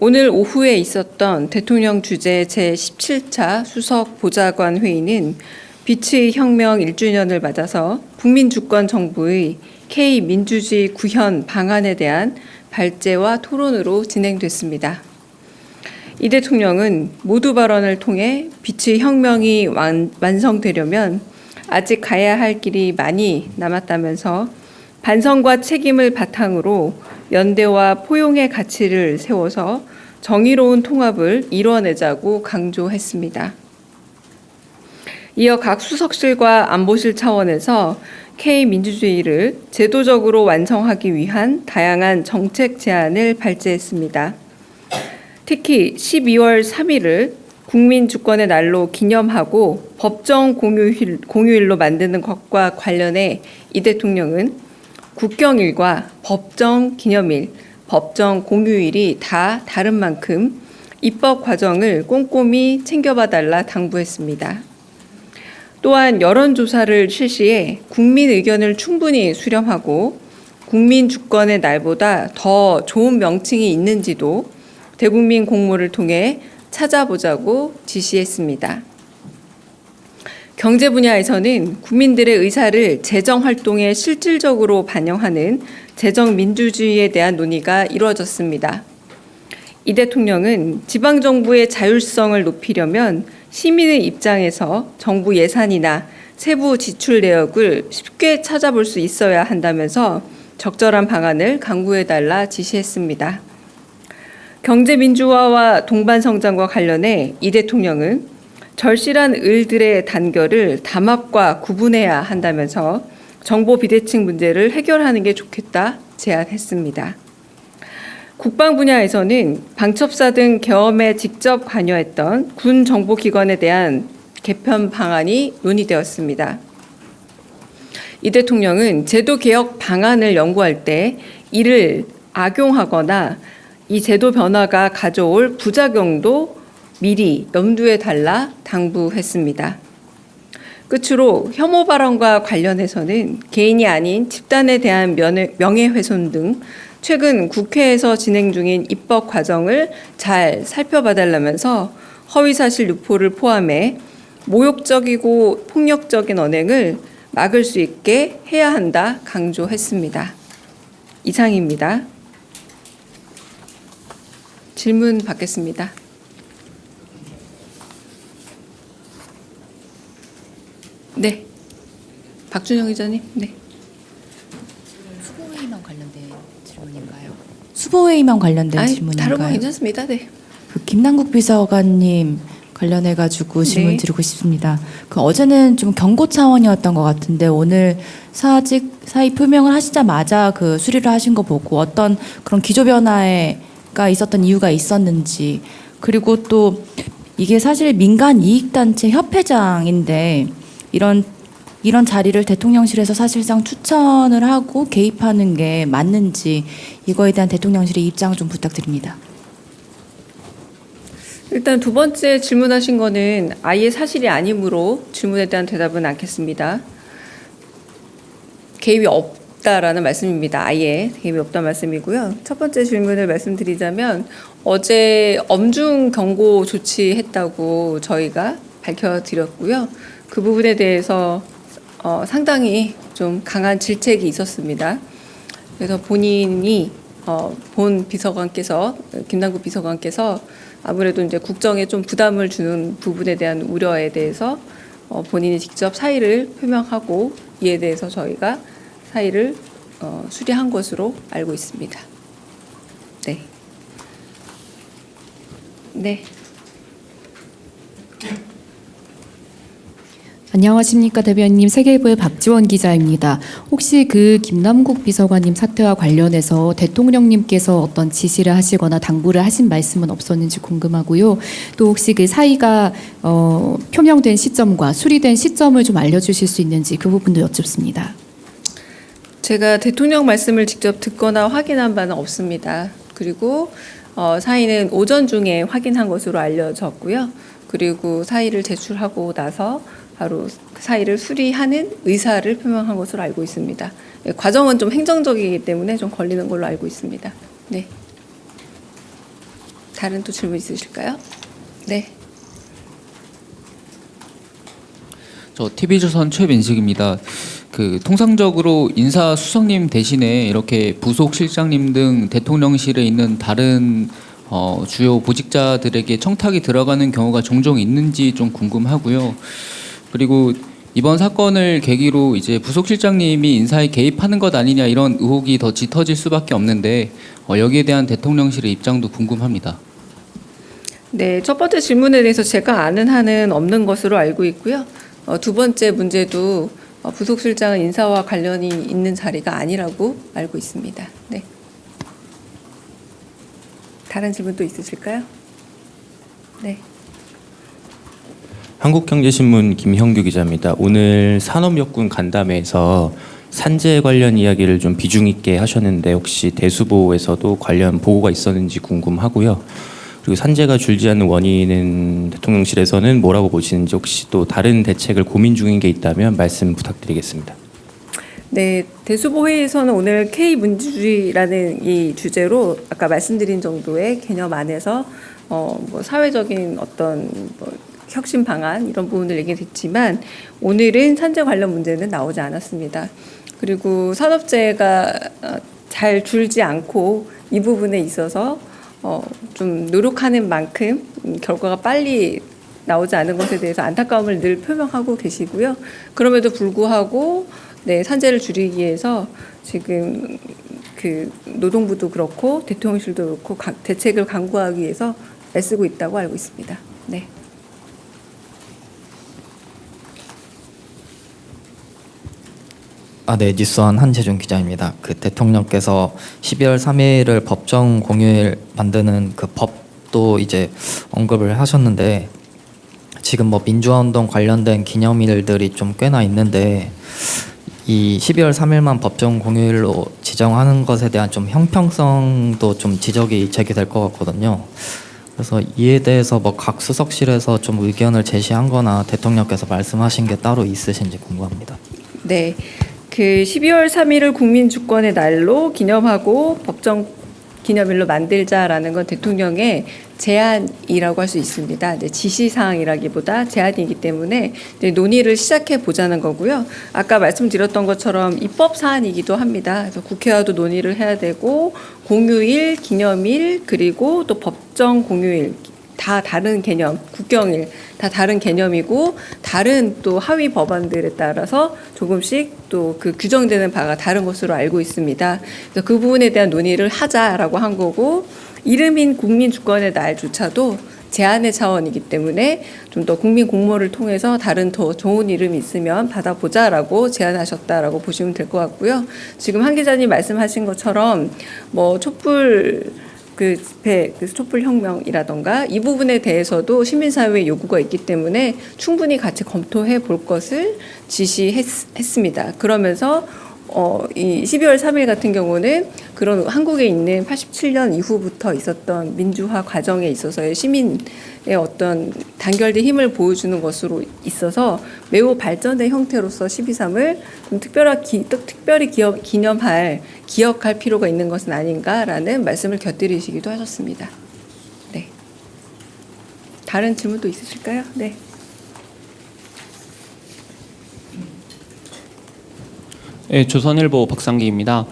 오늘 오후에 있었던 대통령 주재 제17차 수석 보좌관 회의는 빛의 혁명 1주년을 맞아서 국민주권정부의 K민주주의 구현 방안에 대한 발제와 토론으로 진행됐습니다. 이 대통령은 모두 발언을 통해 빛의 혁명이 완성되려면 아직 가야 할 길이 많이 남았다면서 반성과 책임을 바탕으로 연대와 포용의 가치를 세워서 정의로운 통합을 이뤄내자고 강조했습니다. 이어 각 수석실과 안보실 차원에서 K민주주의를 제도적으로 완성하기 위한 다양한 정책 제안을 발제했습니다. 특히 12월 3일을 국민주권의 날로 기념하고 법정 공휴일로 만드는 것과 관련해 이 대통령은 국경일과 법정 기념일, 법정 공휴일이 다 다른 만큼 입법 과정을 꼼꼼히 챙겨봐달라 당부했습니다. 또한 여론조사를 실시해 국민 의견을 충분히 수렴하고 국민 주권의 날보다 더 좋은 명칭이 있는지도 대국민 공모를 통해 찾아보자고 지시했습니다. 경제 분야에서는 국민들의 의사를 재정 활동에 실질적으로 반영하는 재정 민주주의에 대한 논의가 이루어졌습니다. 이 대통령은 지방정부의 자율성을 높이려면 시민의 입장에서 정부 예산이나 세부 지출 내역을 쉽게 찾아볼 수 있어야 한다면서 적절한 방안을 강구해달라 지시했습니다. 경제 민주화와 동반 성장과 관련해 이 대통령은 절실한 을들의 단결을 담합과 구분해야 한다면서 정보 비대칭 문제를 해결하는 게 좋겠다 제안했습니다. 국방 분야에서는 방첩사 등 계엄에 직접 관여했던 군 정보기관에 대한 개편 방안이 논의되었습니다. 이 대통령은 제도 개혁 방안을 연구할 때 이를 악용하거나 이 제도 변화가 가져올 부작용도 미리 염두에 달라 당부했습니다. 끝으로 혐오 발언과 관련해서는 개인이 아닌 집단에 대한 명예훼손 등 최근 국회에서 진행 중인 입법 과정을 잘 살펴봐달라면서 허위사실 유포를 포함해 모욕적이고 폭력적인 언행을 막을 수 있게 해야 한다 강조했습니다. 이상입니다. 질문 받겠습니다. 네, 박준영 기자님. 네. 수보회의만 관련된 질문인가요? 수보회의만 관련된 질문인가요? 다른 거 괜찮습니다. 네. 김남국 비서관님 관련해가지고 질문 네. 드리고 싶습니다. 어제는 좀 경고 차원이었던 것 같은데 오늘 사의 표명을 하시자마자 수리를 하신 거 보고 어떤 그런 기조 변화가 있었던 이유가 있었는지, 그리고 또 이게 사실 민간 이익단체 협회장인데 이런 자리를 대통령실에서 사실상 추천을 하고 개입하는 게 맞는지, 이거에 대한 대통령실의 입장 좀 부탁드립니다. 일단 두 번째 질문하신 거는 아예 사실이 아니므로 질문에 대한 대답은 않겠습니다. 개입이 없다라는 말씀입니다. 아예 개입이 없다는 말씀이고요. 첫 번째 질문을 말씀드리자면 어제 엄중 경고 조치했다고 저희가 밝혀드렸고요. 그 부분에 대해서 상당히 좀 강한 질책이 있었습니다. 그래서 본인이 본 비서관께서, 김남국 비서관께서 아무래도 이제 국정에 좀 부담을 주는 부분에 대한 우려에 대해서 본인이 직접 사의를 표명하고 이에 대해서 저희가 사의를 수리한 것으로 알고 있습니다. 네. 네. 안녕하십니까 대변인님, 세계부의 박지원 기자입니다. 혹시 김남국 비서관님 사태와 관련해서 대통령님께서 어떤 지시를 하시거나 당부를 하신 말씀은 없었는지 궁금하고요. 또 혹시 사의가 표명된 시점과 수리된 시점을 좀 알려주실 수 있는지 그 부분도 여쭙습니다. 제가 대통령 말씀을 직접 듣거나 확인한 바는 없습니다. 그리고 사의는 오전 중에 확인한 것으로 알려졌고요. 그리고 사의를 제출하고 나서 바로 사의를 수리하는 의사를 표명한 것으로 알고 있습니다. 과정은 좀 행정적이기 때문에 좀 걸리는 걸로 알고 있습니다. 네. 다른 또 질문 있으실까요? 네. 저 TV조선 최민식입니다. 그 통상적으로 인사수석님 대신에 이렇게 부속실장님 등 대통령실에 있는 다른 주요 보직자들에게 청탁이 들어가는 경우가 종종 있는지 좀 궁금하고요. 그리고 이번 사건을 계기로 이제 부속실장님이 인사에 개입하는 것 아니냐 이런 의혹이 더 짙어질 수밖에 없는데 여기에 대한 대통령실의 입장도 궁금합니다. 네, 첫 번째 질문에 대해서 제가 아는 한은 없는 것으로 알고 있고요. 두 번째 문제도 부속실장은 인사와 관련이 있는 자리가 아니라고 알고 있습니다. 네. 다른 질문 또 있으실까요? 네. 한국경제신문 김형규 기자입니다. 오늘 산업역군 간담회에서 산재 관련 이야기를 좀 비중 있게 하셨는데 혹시 대수보에서도 관련 보고가 있었는지 궁금하고요. 그리고 산재가 줄지 않는 원인은 대통령실에서는 뭐라고 보시는지 혹시 또 다른 대책을 고민 중인 게 있다면 말씀 부탁드리겠습니다. 네, 대수보 회의에서는 오늘 K민주주의라는 이 주제로 아까 말씀드린 정도의 개념 안에서 뭐 사회적인 어떤 뭐 혁신 방안 이런 부분을 얘기했지만 오늘은 산재 관련 문제는 나오지 않았습니다. 그리고 산업재해가 잘 줄지 않고 이 부분에 있어서 좀 노력하는 만큼 결과가 빨리 나오지 않은 것에 대해서 안타까움을 늘 표명하고 계시고요. 그럼에도 불구하고 네, 산재를 줄이기 위해서 지금 그 노동부도 그렇고 대통령실도 그렇고 대책을 강구하기 위해서 애쓰고 있다고 알고 있습니다. 네. 네, 뉴스원 한재준 기자입니다. 그 대통령께서 12월 3일을 법정 공휴일 만드는 그 법도 이제 언급을 하셨는데 지금 뭐 민주화 운동 관련된 기념일들이 좀 꽤나 있는데 이 12월 3일만 법정 공휴일로 지정하는 것에 대한 좀 형평성도 좀 지적이 제기될 것 같거든요. 그래서 이에 대해서 뭐 각 수석실에서 좀 의견을 제시한 거나 대통령께서 말씀하신 게 따로 있으신지 궁금합니다. 네. 그 12월 3일을 국민주권의 날로 기념하고 법정 기념일로 만들자라는 건 대통령의 제안이라고 할 수 있습니다. 이제 지시사항이라기보다 제안이기 때문에 이제 논의를 시작해 보자는 거고요. 아까 말씀드렸던 것처럼 입법 사안이기도 합니다. 그래서 국회와도 논의를 해야 되고 공휴일, 기념일 그리고 또 법정 공휴일 다 다른 개념, 국경일 다 다른 개념이고 다른 또 하위 법안들에 따라서 조금씩 또 그 규정되는 바가 다른 것으로 알고 있습니다. 그래서 그 부분에 대한 논의를 하자라고 한 거고 이름인 국민주권의 날조차도 제안의 차원이기 때문에 좀 더 국민 공모를 통해서 다른 더 좋은 이름이 있으면 받아보자라고 제안하셨다라고 보시면 될 것 같고요. 지금 한 기자님 말씀하신 것처럼 뭐 촛불 그 집회, 그 촛불혁명이라던가 이 부분에 대해서도 시민사회의 요구가 있기 때문에 충분히 같이 검토해 볼 것을 지시했습니다. 그러면서 이 12월 3일 같은 경우는 그런 한국에 있는 87년 이후부터 있었던 민주화 과정에 있어서의 시민의 어떤 단결된 힘을 보여주는 것으로 있어서 매우 발전된 형태로서 12.3을 좀 특별히 기억할 필요가 있는 것은 아닌가라는 말씀을 곁들이시기도 하셨습니다. 네. 다른 질문도 있으실까요? 네. 네, 조선일보 박상기입니다.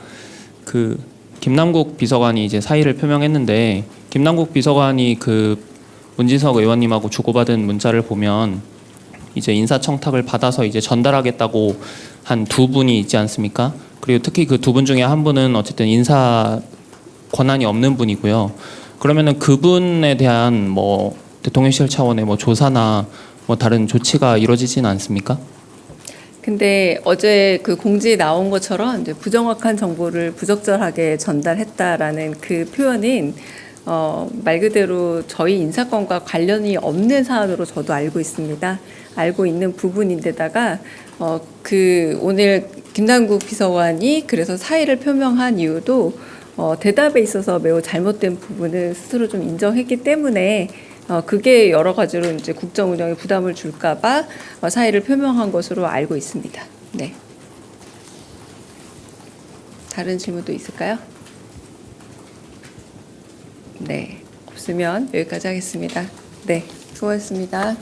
그 김남국 비서관이 이제 사의를 표명했는데 김남국 비서관이 그 문진석 의원님하고 주고받은 문자를 보면 이제 인사청탁을 받아서 이제 전달하겠다고 한 두 분이 있지 않습니까? 그리고 특히 그 두 분 중에 한 분은 어쨌든 인사 권한이 없는 분이고요. 그러면은 그분에 대한 뭐 대통령실 차원의 뭐 조사나 뭐 다른 조치가 이루어지지는 않습니까? 근데 어제 그 공지에 나온 것처럼 이제 부정확한 정보를 부적절하게 전달했다라는 그 표현은 말 그대로 저희 인사권과 관련이 없는 사안으로 저도 알고 있습니다. 알고 있는 부분인데다가 그 오늘 김남국 비서관이 그래서 사의를 표명한 이유도 대답에 있어서 매우 잘못된 부분을 스스로 좀 인정했기 때문에 그게 여러 가지로 이제 국정 운영에 부담을 줄까봐 사의를 표명한 것으로 알고 있습니다. 네. 다른 질문도 있을까요? 네, 없으면 여기까지 하겠습니다. 네, 수고하셨습니다.